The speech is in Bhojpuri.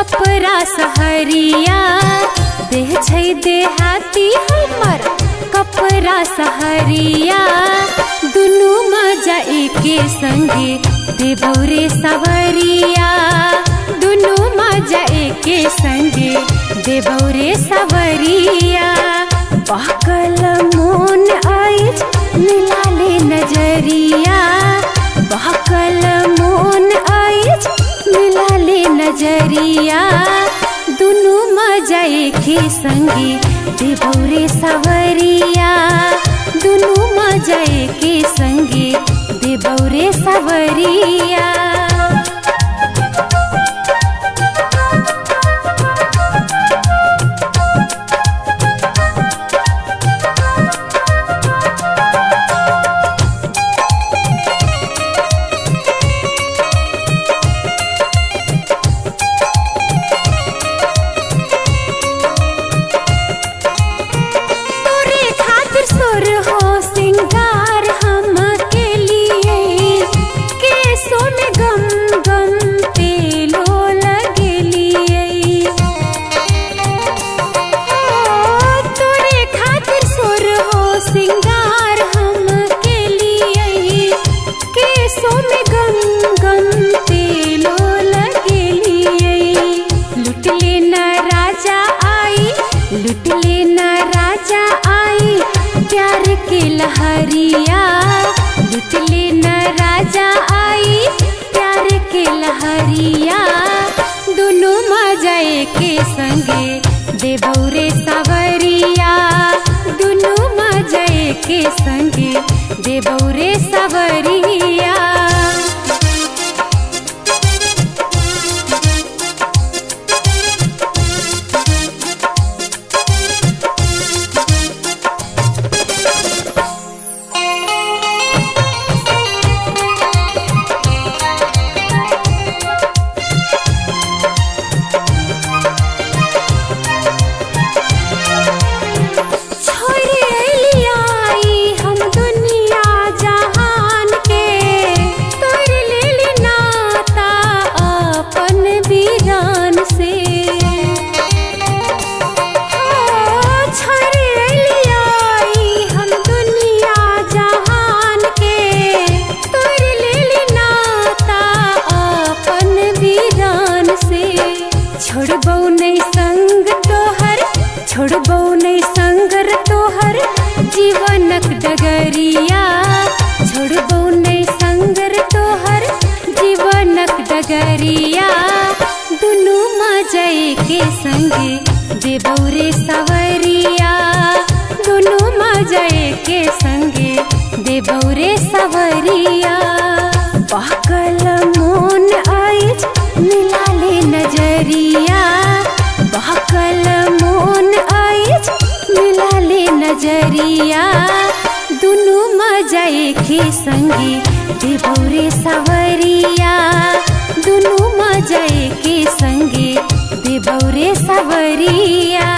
कपड़ा सहरिया देह छै देहाती हमर कपड़ा सहरिया दुनू मजा एके संगे देबौरे सवरिया दुनू मजा एके संगे देबौरे सवरिया बहकल मोन आइज मिलाले नजरिया बहकल मोन आइज मिलाले नजरिया दुनू मजा एके संगे देबौरे सवरिया दुनू मजा एके संगे देबौरे सवरिया लुटले न राजा आई प्यार के लहरिया लुटले न राजा आई प्यार के लहरिया दोनों मजा एके संगे देबौरे सवरिया दोनों मजा एके संगे देबौरे सवरिया छोड़बौ नहीं संगर तोहर जीवनक डगरिया छोड़बौ नहीं संगर तोहर जीवनक डगरिया दुनू मजा एके संगे देबौरे सवरिया दुनू मजा एके संगे देबौरे सवरिया बहकल मोन आइज मिलाले नजरिया बहकल मोन आइज मिलाले नजरिया दुनू मजा एके संगे देबौरे सवरिया दुनू मजा एके संगे देबौरे सवरिया।